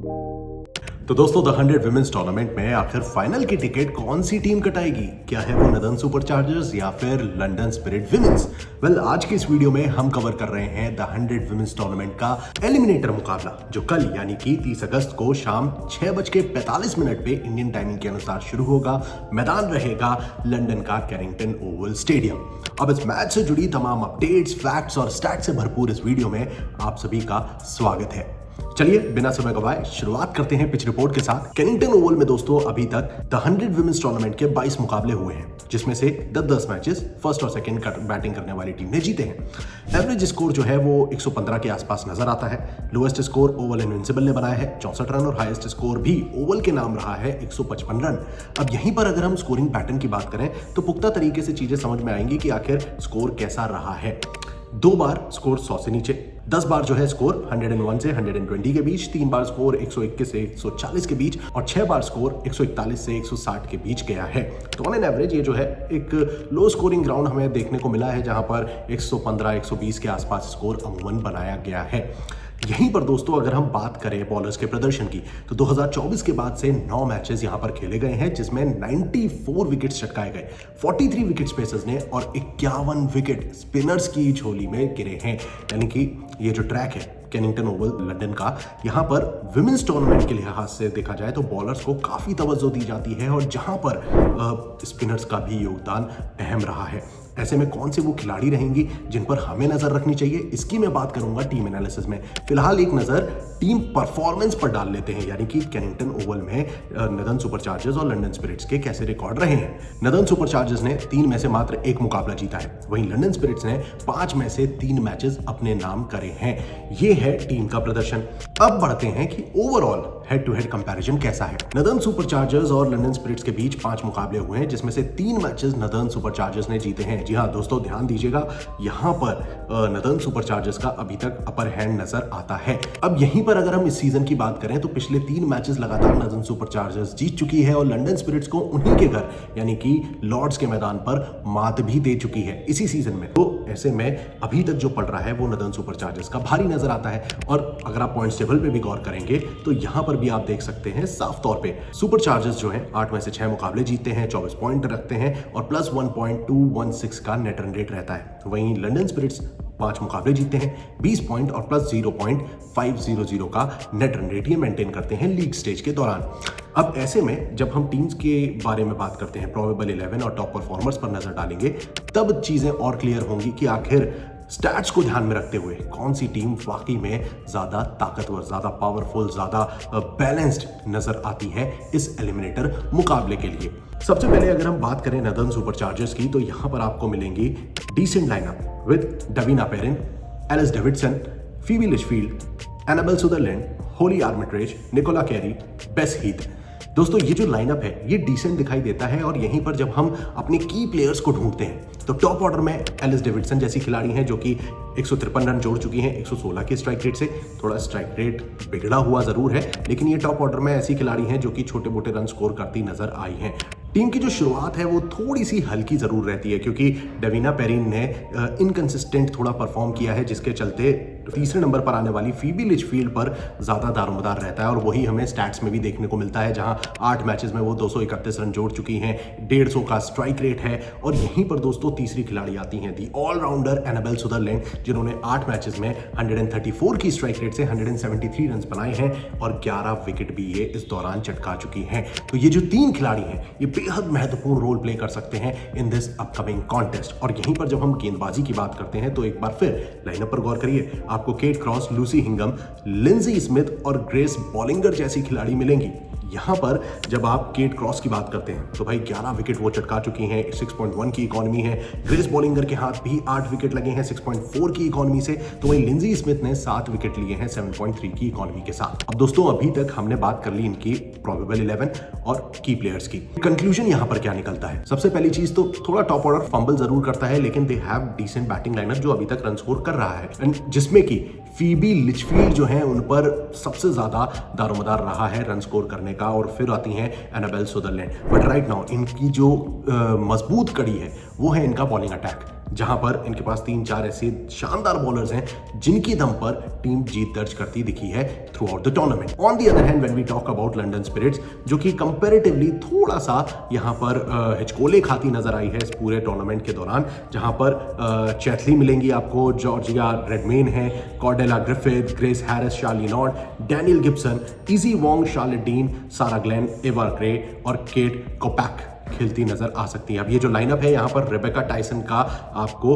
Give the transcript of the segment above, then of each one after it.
तो दोस्तों, the 100 women's tournament में आखिर फाइनल की टिकट कौन सी टीम कटाएगी? क्या है वो नदन सुपरचार्जर्स या फिर लंदन स्पिरिट विमेंस? वेल, आज के इस वीडियो में हम कवर कर रहे हैं द 100 विमेंस टूर्नामेंट का एलिमिनेटर मुकाबला, जो कल यानी कि 30 अगस्त को शाम 6:45 पे इंडियन टाइमिंग के अनुसार शुरू होगा। मैदान रहेगा लंदन का कैरिंगटन ओवल स्टेडियम। अब इस मैच से जुड़ी तमाम अपडेट्स, फैक्ट्स और स्टैट्स से भरपूर इस वीडियो में आप सभी का स्वागत है। चलिए बिना समय गवाए शुरुआत करते हैं पिच रिपोर्ट के साथ। कैनिंगटन ओवल में दोस्तों अभी तक द 100 विमेंस टूर्नामेंट के 22 मुकाबले हुए हैं, जिसमें से 10 मैचेस फर्स्ट और सेकंड बैटिंग करने वाली टीम ने जीते हैं। एवरेज स्कोर जो है वो 115 के आसपास नजर आता है। लोएस्ट स्कोर ओवल इनविंसिबल ने बनाया है 64 रन और हाईएस्ट स्कोर भी ओवल के नाम रहा है 155 रन। अब यहीं पर अगर हम स्कोरिंग पैटर्न की बात करें तो पुख्ता तरीके से चीजें समझ में आएंगी कि आखिर स्कोर कैसा रहा है। 2 बार स्कोर 100 से नीचे, 10 बार जो है स्कोर 101 से 120 के बीच, 3 बार स्कोर 121 से 140 के बीच और 6 बार स्कोर 141 से 160 के बीच गया है। तो ऑन एन एवरेज ये जो है एक लो स्कोरिंग ग्राउंड हमें देखने को मिला है, जहां पर 115-120 के आसपास स्कोर अमूमन बनाया गया है। यहीं पर दोस्तों अगर हम बात करें बॉलर्स के प्रदर्शन की, तो 2024 के बाद से 9 मैचेस यहां पर खेले गए हैं, जिसमें 94 विकेट्स चटकाए गए। 43 विकेट्स पेसर्स ने और 51 विकेट स्पिनर्स की झोली में गिरे हैं। यानी कि ये जो ट्रैक है कैनिंगटन ओवल लंदन का, यहाँ पर विमेंस टूर्नामेंट के लिहाज से देखा जाए तो बॉलर्स को काफ़ी तवज्जो दी जाती है और जहाँ पर स्पिनर्स का भी योगदान अहम रहा है। ऐसे में कौन से वो खिलाड़ी रहेंगी जिन पर हमें नजर रखनी चाहिए, इसकी मैं बात करूंगा टीम एनालिसिस में। फिलहाल एक नजर टीम परफॉर्मेंस पर डाल लेते हैं, यानी कि कैनिंगटन ओवल में नदन सुपरचार्जर्स और लंदन स्पिरिट्स के कैसे रिकॉर्ड रहे हैं। नदन सुपरचार्जर्स ने 3 में से मात्र 1 मुकाबला जीता है, वहीं लंदन स्पिरिट्स ने 5 में से 3 मैचेस अपने नाम करे हैं। ये है टीम का प्रदर्शन। अब बढ़ते हैं कि overall head to head comparison कैसा है। नदन सुपरचार्जर्स और लंदन स्पिरिट्स के बीच 5 मुकाबले हुए हैं, जिसमें से 3 मैचेस नदन सुपरचार्जर्स ने जीते हैं। जी हाँ दोस्तों, ध्यान दीजिएगा, यहाँ पर नदन सुपरचार्जर्स का अभी तक अपर हैंड नजर आता है। अब यहीं पर अगर हम इस सीजन की बात करें तो पिछले 3 मैचेस लगातार नदन सुपरचार्जर्स जीत चुकी है और लंदन स्पिरिट्स को उन्हीं के घर यानी कि लॉर्ड्स के मैदान पर मात भी दे चुकी है इसी सीजन में। तो ऐसे में अभी तक जो पड़ रहा है वो नदन सुपरचार्जर्स का भारी नजर आता है। और अगर आप पॉइंट्स टेबल पे भी गौर करेंगे तो यहाँ पर भी आप देख सकते हैं साफ तौर पे सुपरचार्जर्स जो हैं 8 में से 6 मुकाबले जीतते हैं, 24 पॉइंट रखते हैं और प्लस 1.216 का नेट रन रेट रहता है। वहीं लंदन स्पिरिट्स 5 मुकाबले जीते हैं, 20 पॉइंट और प्लस 0.500 का नेट रन रेट ये मेंटेन करते हैं लीग स्टेज के दौरान। अब ऐसे में जब हम टीम्स के बारे में बात करते हैं, प्रोबेबल 11 और टॉप परफॉर्मर्स पर नजर डालेंगे, तब चीजें और क्लियर होंगी कि आखिर स्टैट्स को ध्यान में रखते हुए कौन सी टीम वाकई में ज्यादा ताकतवर, ज्यादा पावरफुल, ज्यादा बैलेंस्ड नजर आती है इस एलिमिनेटर मुकाबले के लिए। सबसे पहले अगर हम बात करें नदन सुपरचार्जर्स की, तो यहां पर आपको मिलेंगी decent lineup with Davina Perrin, Alice Davidson, Phoebe Litchfield, Annabel Sutherland, Holly Armitage, Nicola Carey, Bess Heath. दोस्तों ये जो लाइनअप है ये डिसेंट दिखाई देता है और यहीं पर जब हम अपने की प्लेयर्स को ढूंढते हैं तो टॉप ऑर्डर में एलिस डेविडसन जैसी खिलाड़ी हैं जो कि 153 रन जोड़ चुकी हैं 116 के स्ट्राइक रेट से। थोड़ा स्ट्राइक रेट बिगड़ा हुआ जरूर है, लेकिन ये टॉप ऑर्डर में ऐसी खिलाड़ी हैं जो कि छोटे मोटे रन स्कोर करती नजर आई हैं। टीम की जो शुरुआत है वो थोड़ी सी हल्की जरूर रहती है, क्योंकि डवीना पेरिन ने इनकंसिस्टेंट थोड़ा परफॉर्म किया है, जिसके चलते तीसरे नंबर पर आने वाली फीबी लिचफील्ड पर ज्यादा दारोमदार रहता है और वही हमें स्टैट्स में भी देखने को मिलता है, जहां 8 मैचेस में वो 231 रन जोड़ चुकी हैं, 150 का स्ट्राइक रेट है। और यहीं पर दोस्तों तीसरी खिलाड़ी आती हैं दी ऑलराउंडर एनाबेल सुदरलैंड, जिन्होंने 8 मैचेस में 134 की स्ट्राइक रेट से 173 रन बनाए हैं और 11 विकेट भी ये इस दौरान चटका चुकी हैं। तो ये जो 3 खिलाड़ी हैं ये बेहद महत्वपूर्ण रोल प्ले कर सकते हैं इन दिस अपकमिंग कॉन्टेस्ट। और यहीं पर जब हम गेंदबाजी की बात करते हैं तो एक बार फिर लाइनअप पर गौर करिए, आपको केट क्रॉस, लूसी हिंगम, लिंजी स्मिथ और ग्रेस बॉलिंगर जैसी खिलाड़ी मिलेंगी। यहां पर जब आप केट क्रॉस की बात करते हैं तो भाई 11 विकेट वो चटका चुकी हैं, 6.1 की इकोनॉमी है। ग्रेस बॉलिंगर के हाथ भी 8 विकेट लगे हैं 6.4 की इकोनॉमी से। तो वही लिंजी स्मिथ ने 7 विकेट लिए हैं 7.3 की इकोनॉमी के साथ। अब दोस्तों अभी तक हमने बात कर ली इनकी प्रोबेबल 11 और की प्लेयर्स की। कंक्लूजन यहां पर क्या निकलता है? सबसे पहली चीज तो थोड़ा टॉप ऑर्डर फंबल जरूर करता है, लेकिन they have decent batting lineup जो अभी तक रन स्कोर कर रहा है, जिसमें की फीबी लिचफील्ड जो है उन पर सबसे ज्यादा दारोमदार रहा है रन स्कोर करने का, और फिर आती हैं Annabel Sutherland. But right now इनकी जो मजबूत कड़ी है वो है इनका बॉलिंग अटैक। जहां पर इनके पास 3-4 ऐसे शानदार बॉलर्स हैं जिनकी दम पर टीम जीत दर्ज करती दिखी है throughout the tournament. On the other hand when we talk about London Spirits, जो कि कंपैरेटिवली थोड़ा सा यहां पर हिचकोले खाती नजर आई है इस पूरे टूर्नामेंट के दौरान, जहां पर चैथली मिलेंगी आपको, जॉर्जिया रेडमेन है, Cordelia Griffith, Grace Harris, Charli Knott, Danielle Gibson, Issy Wong, Charlotte Dean, Sarah Glenn, Eva Gray और केट कोपैक खेलती नजर आ सकती है। अब ये जो लाइनअप है, यहाँ पर रेबेका टाइसन का आपको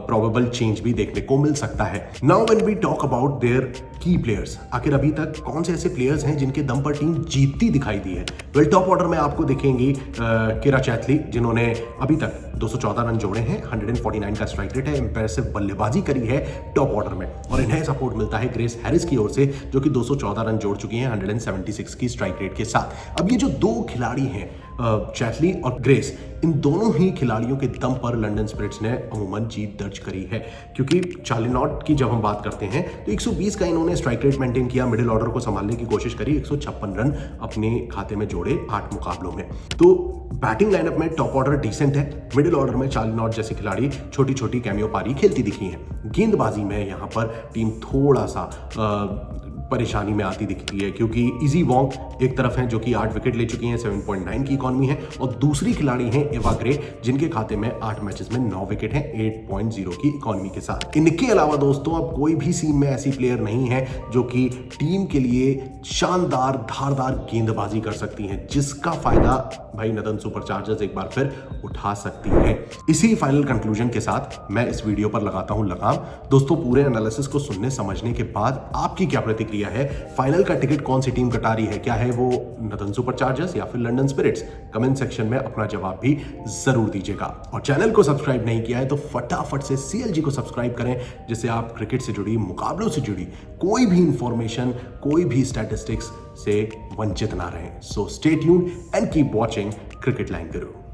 प्रोबेबल चेंज भी देखने को मिल सकता है। Now when we talk about their key players, आखिर अभी तक कौन से ऐसे प्लेयर्स हैं जिनके दम पर टीम जीतती दिखाई दी है? वेल, टॉप ऑर्डर में आपको दिखेंगी किरा चैथली, जिन्होंने अभी तक 214 रन जोड़े हैं, 149 का स्ट्राइक रेट है, इंप्रेसिव बल्लेबाजी करी है टॉप ऑर्डर में, और इन्हें सपोर्ट मिलता है ग्रेस हैरिस की ओर से, जो कि 214 रन जोड़ चुकी हैं 176 की स्ट्राइक रेट के साथ। अब ये जो दो खिलाड़ी हैं चैथली और ग्रेस, इन दोनों ही खिलाड़ियों के दम पर लंदन स्पिरिट्स ने अमूमन जीत दर्ज करी है, क्योंकि शार्ली नॉट की जब हम बात करते हैं तो 120 का इन्होंने स्ट्राइक रेट मेंटेन किया, मिडिल ऑर्डर को संभालने की कोशिश करी, 156 रन अपने खाते में जोड़े 8 मुकाबलों में। तो बैटिंग लाइनअप में टॉप ऑर्डर डिसेंट है, मिडिल ऑर्डर में शार्ली नॉट जैसे खिलाड़ी छोटी छोटी कैमियो पारी खेलती दिखी हैं। गेंदबाजी में यहाँ पर टीम थोड़ा सा परेशानी में आती दिखती है, क्योंकि इजी वोंग एक तरफ हैं जो कि 8 विकेट ले चुकी हैं, 7.9 की इकॉनमी है, और दूसरी खिलाड़ी हैं एवा ग्रे, जिनके खाते में 8 मैचेस में 9 विकेट हैं 8.0 की इकॉनमी के साथ। इनके अलावा दोस्तों अब कोई भी सीन में ऐसी प्लेयर नहीं है जो कि टीम के लिए शानदार धारदार गेंदबाजी कर सकती हैं, जिसका फायदा भाई नदन सुपरचार्जर्स एक बार फिर उठा सकती है। इसी फाइनल कंक्लूजन के साथ मैं इस वीडियो पर लगाता हूं लगाम। दोस्तों, पूरे एनालिसिस को सुनने समझने के बाद आपकी क्या प्रतिक्रिया है? फाइनल का टिकट कौन सी टीम कटा रही है? क्या है वो नदन सुपरचार्जर्स या फिर लंदन स्पिरिट्स? कमेंट सेक्शन में अपना जवाब भी जरूर दीजिएगा, और चैनल को सब्सक्राइब नहीं किया है तो फटाफट से CLG को सब्सक्राइब करें, जिससे आप क्रिकेट से जुड़ी, मुकाबलों से जुड़ी कोई भी इंफॉर्मेशन, कोई भी स्टैटिस्टिक्स से वंचित ना रहें। So stay tuned and keep watching cricket line Guru.